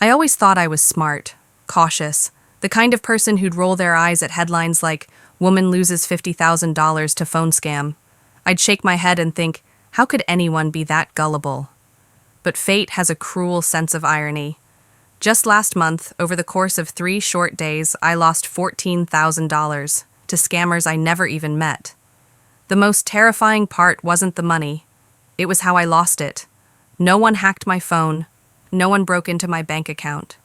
I always thought I was smart, cautious, the kind of person who'd roll their eyes at headlines like, "Woman loses $50,000 to phone scam." I'd shake my head and think, how could anyone be that gullible? But fate has a cruel sense of irony. Just last month, over the course of 3 short days, I lost $14,000 to scammers I never even met. The most terrifying part wasn't the money. It was how I lost it. No one hacked my phone. No one broke into my bank account.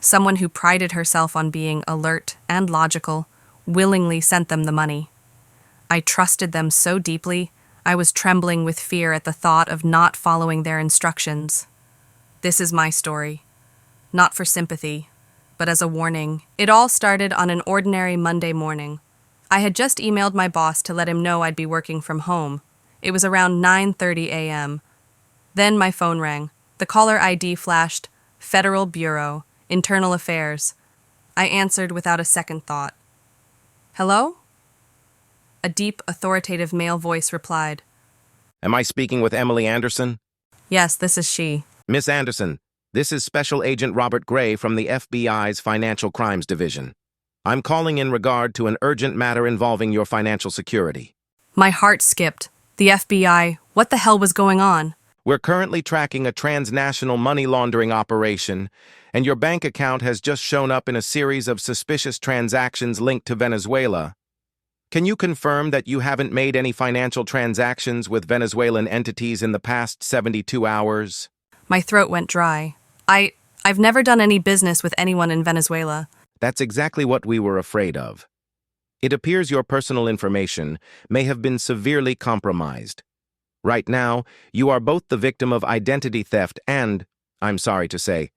Someone who prided herself on being alert and logical, willingly sent them the money. I trusted them so deeply, I was trembling with fear at the thought of not following their instructions. This is my story. Not for sympathy, but as a warning. It all started on an ordinary Monday morning. I had just emailed my boss to let him know I'd be working from home. It was around 9:30 a.m. Then my phone rang. The caller ID flashed, Federal Bureau, Internal Affairs. I answered without a second thought. Hello? A deep, authoritative male voice replied. Am I speaking with Emily Anderson? Yes, this is she. Miss Anderson, this is Special Agent Robert Gray from the FBI's Financial Crimes Division. I'm calling in regard to an urgent matter involving your financial security. My heart skipped. The FBI, what the hell was going on? We're currently tracking a transnational money laundering operation, and your bank account has just shown up in a series of suspicious transactions linked to Venezuela. Can you confirm that you haven't made any financial transactions with Venezuelan entities in the past 72 hours? My throat went dry. I've never done any business with anyone in Venezuela. That's exactly what we were afraid of. It appears your personal information may have been severely compromised. Right now, you are both the victim of identity theft and, I'm sorry to say,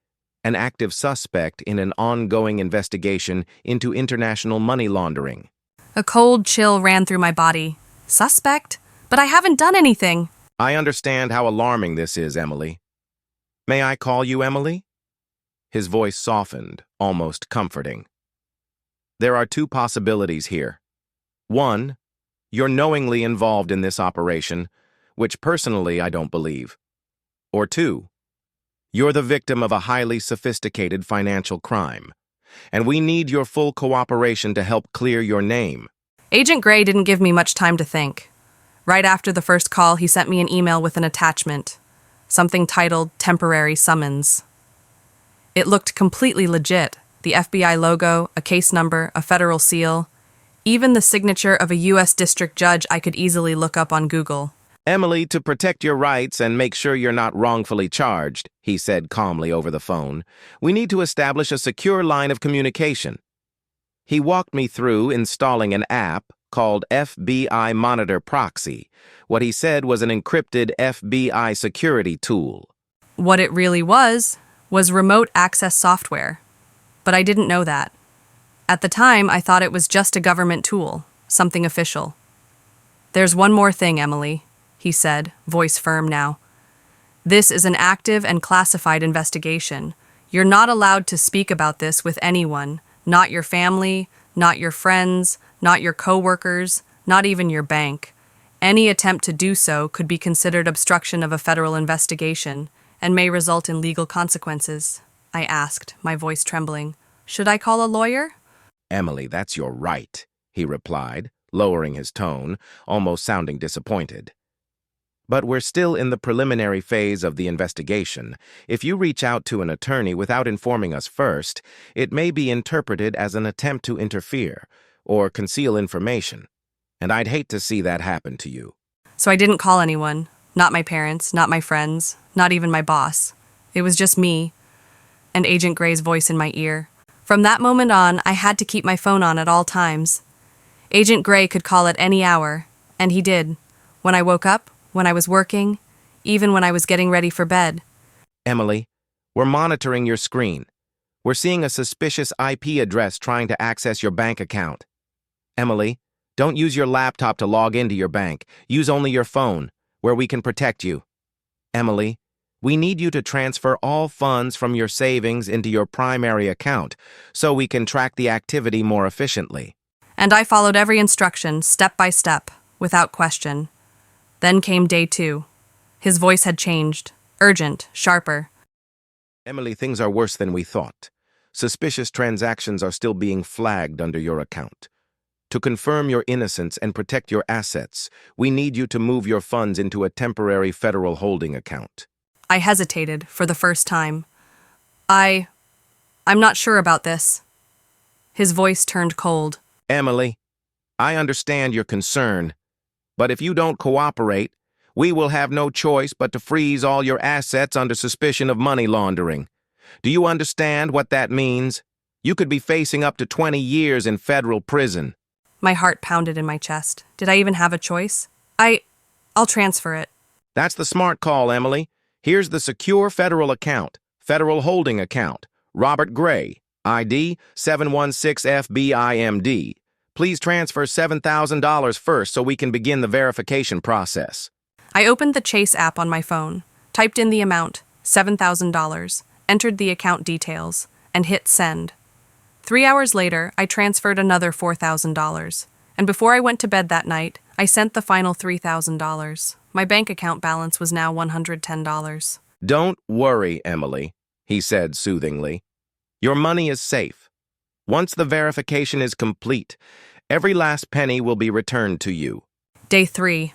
an active suspect in an ongoing investigation into international money laundering. A cold chill ran through my body. Suspect? But I haven't done anything. I understand how alarming this is, Emily. May I call you Emily? His voice softened, almost comforting. There are 2 possibilities here. 1, you're knowingly involved in this operation, which personally I don't believe. Or 2, you're the victim of a highly sophisticated financial crime, and we need your full cooperation to help clear your name. Agent Gray didn't give me much time to think. Right after the first call, he sent me an email with an attachment, something titled Temporary Summons. It looked completely legit. The FBI logo, a case number, a federal seal, even the signature of a U.S. district judge I could easily look up on Google. Emily, to protect your rights and make sure you're not wrongfully charged, he said calmly over the phone, we need to establish a secure line of communication. He walked me through installing an app called FBI Monitor Proxy. What he said was an encrypted FBI security tool. What it really was remote access software. But I didn't know that. At the time, I thought it was just a government tool, something official. There's one more thing, Emily, he said, voice firm now. This is an active and classified investigation. You're not allowed to speak about this with anyone, not your family, not your friends, not your coworkers, not even your bank. Any attempt to do so could be considered obstruction of a federal investigation and may result in legal consequences. I asked, my voice trembling. Should I call a lawyer? Emily, that's your right, he replied, lowering his tone, almost sounding disappointed. But we're still in the preliminary phase of the investigation. If you reach out to an attorney without informing us first, it may be interpreted as an attempt to interfere or conceal information. And I'd hate to see that happen to you. So I didn't call anyone. Not my parents, not my friends, not even my boss. It was just me and Agent Gray's voice in my ear. From that moment on, I had to keep my phone on at all times. Agent Gray could call at any hour, and he did. When I woke up, when I was working, even when I was getting ready for bed. Emily, we're monitoring your screen. We're seeing a suspicious IP address trying to access your bank account. Emily, don't use your laptop to log into your bank. Use only your phone, where we can protect you. Emily, we need you to transfer all funds from your savings into your primary account so we can track the activity more efficiently. And I followed every instruction, step by step, without question. Then came day 2. His voice had changed, urgent, sharper. Emily, things are worse than we thought. Suspicious transactions are still being flagged under your account. To confirm your innocence and protect your assets, we need you to move your funds into a temporary federal holding account. I hesitated for the first time. I'm not sure about this. His voice turned cold. Emily, I understand your concern, but if you don't cooperate, we will have no choice but to freeze all your assets under suspicion of money laundering. Do you understand what that means? You could be facing up to 20 years in federal prison. My heart pounded in my chest. Did I even have a choice? I'll transfer it. That's the smart call, Emily. Here's the secure federal account, federal holding account, Robert Gray, ID 716FBIMD. Please transfer $7,000 first so we can begin the verification process. I opened the Chase app on my phone, typed in the amount, $7,000, entered the account details, and hit send. 3 hours later, I transferred another $4,000, and before I went to bed that night, I sent the final $3,000. My bank account balance was now $110. Don't worry, Emily, he said soothingly. Your money is safe. Once the verification is complete, every last penny will be returned to you. Day 3.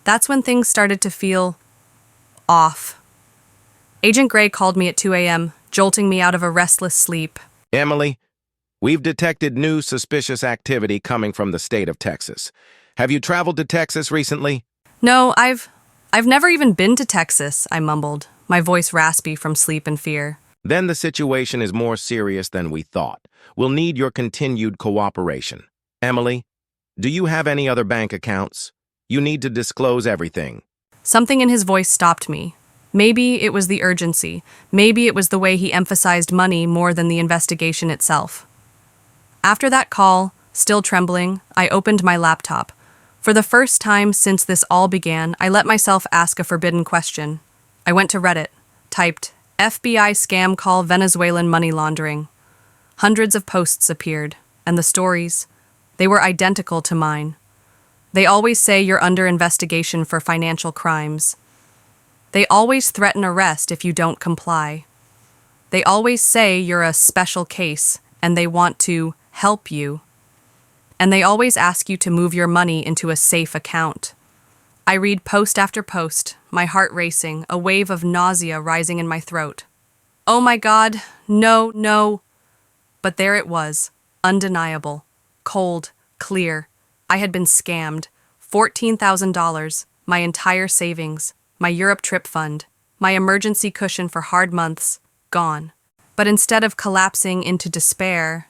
That's when things started to feel off. Agent Gray called me at 2 a.m., jolting me out of a restless sleep. Emily, we've detected new suspicious activity coming from the state of Texas. Have you traveled to Texas recently? No, I've never even been to Texas, I mumbled, my voice raspy from sleep and fear. Then the situation is more serious than we thought. We'll need your continued cooperation. Emily, do you have any other bank accounts? You need to disclose everything. Something in his voice stopped me. Maybe it was the urgency. Maybe it was the way he emphasized money more than the investigation itself. After that call, still trembling, I opened my laptop. For the first time since this all began, I let myself ask a forbidden question. I went to Reddit, typed, FBI scam call Venezuelan money laundering. Hundreds of posts appeared, and the stories, they were identical to mine. They always say you're under investigation for financial crimes. They always threaten arrest if you don't comply. They always say you're a special case, and they want to help you. And they always ask you to move your money into a safe account. I read post after post, my heart racing, a wave of nausea rising in my throat. Oh my God, no. But there it was, undeniable, cold, clear. I had been scammed. $14,000, my entire savings, my Europe trip fund, my emergency cushion for hard months, gone. But instead of collapsing into despair,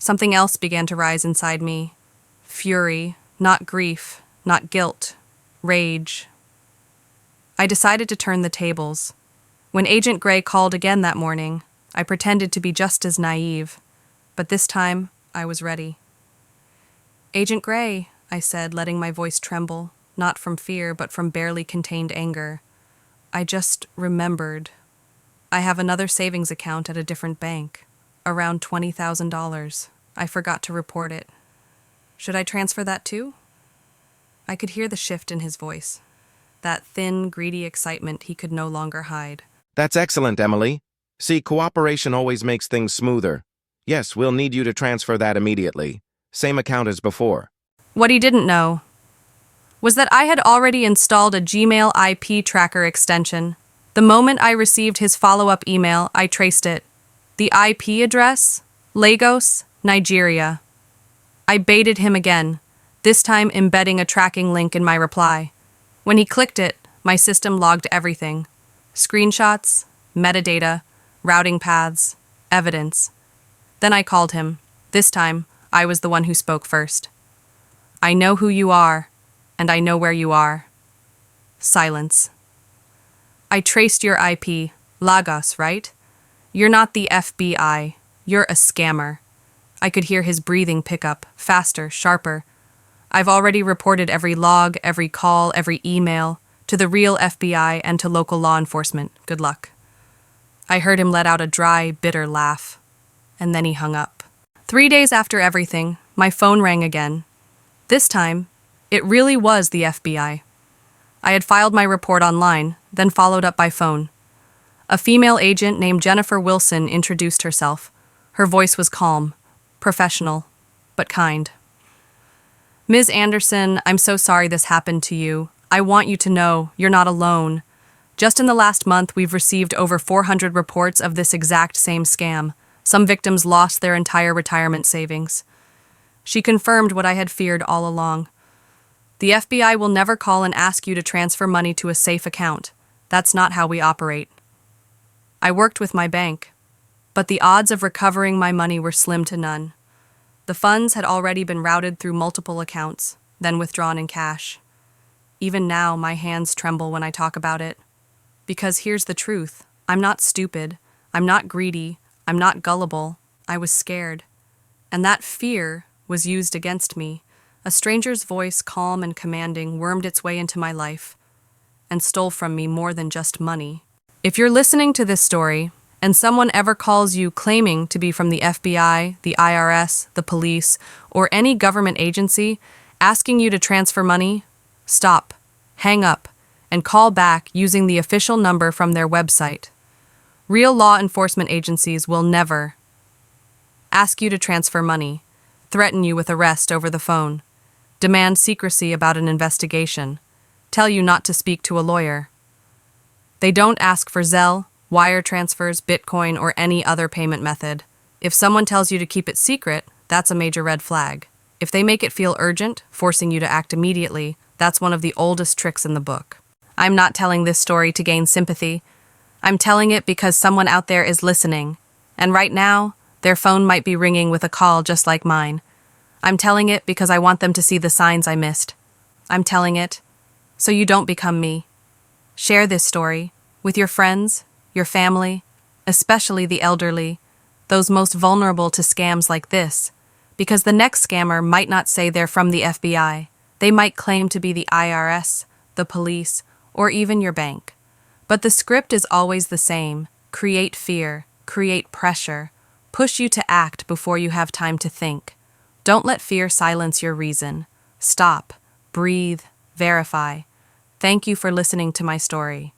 something else began to rise inside me. Fury, not grief, not guilt, rage. I decided to turn the tables. When Agent Gray called again that morning, I pretended to be just as naive, but this time I was ready. Agent Gray, I said, letting my voice tremble, not from fear but from barely contained anger. I just remembered. I have another savings account at a different bank. Around $20,000. I forgot to report it. Should I transfer that too? I could hear the shift in his voice. That thin, greedy excitement he could no longer hide. That's excellent, Emily. See, cooperation always makes things smoother. Yes, we'll need you to transfer that immediately. Same account as before. What he didn't know was that I had already installed a Gmail IP tracker extension. The moment I received his follow-up email, I traced it. The IP address? Lagos, Nigeria. I baited him again, this time embedding a tracking link in my reply. When he clicked it, my system logged everything. Screenshots, metadata, routing paths, evidence. Then I called him. This time, I was the one who spoke first. I know who you are, and I know where you are. Silence. I traced your IP, Lagos, right? You're not the FBI. You're a scammer. I could hear his breathing pick up, faster, sharper. I've already reported every log, every call, every email, to the real FBI and to local law enforcement. Good luck. I heard him let out a dry, bitter laugh. And then he hung up. 3 days after everything, my phone rang again. This time, it really was the FBI. I had filed my report online, then followed up by phone. A female agent named Jennifer Wilson introduced herself. Her voice was calm, professional, but kind. Ms. Anderson, I'm so sorry this happened to you. I want you to know you're not alone. Just in the last month, we've received over 400 reports of this exact same scam. Some victims lost their entire retirement savings. She confirmed what I had feared all along. The FBI will never call and ask you to transfer money to a safe account. That's not how we operate. I worked with my bank, but the odds of recovering my money were slim to none. The funds had already been routed through multiple accounts, then withdrawn in cash. Even now, my hands tremble when I talk about it. Because here's the truth. I'm not stupid. I'm not greedy. I'm not gullible. I was scared. And that fear was used against me. A stranger's voice, calm and commanding, wormed its way into my life and stole from me more than just money. If you're listening to this story, and someone ever calls you claiming to be from the FBI, the IRS, the police, or any government agency, asking you to transfer money, stop, hang up, and call back using the official number from their website. Real law enforcement agencies will never ask you to transfer money, threaten you with arrest over the phone, demand secrecy about an investigation, tell you not to speak to a lawyer. They don't ask for Zelle, wire transfers, Bitcoin, or any other payment method. If someone tells you to keep it secret, that's a major red flag. If they make it feel urgent, forcing you to act immediately, that's one of the oldest tricks in the book. I'm not telling this story to gain sympathy. I'm telling it because someone out there is listening. And right now, their phone might be ringing with a call just like mine. I'm telling it because I want them to see the signs I missed. I'm telling it so you don't become me. Share this story with your friends, your family, especially the elderly, those most vulnerable to scams like this, because the next scammer might not say they're from the FBI. They might claim to be the IRS, the police, or even your bank. But the script is always the same. Create fear, create pressure, push you to act before you have time to think. Don't let fear silence your reason. Stop, breathe, verify. Thank you for listening to my story.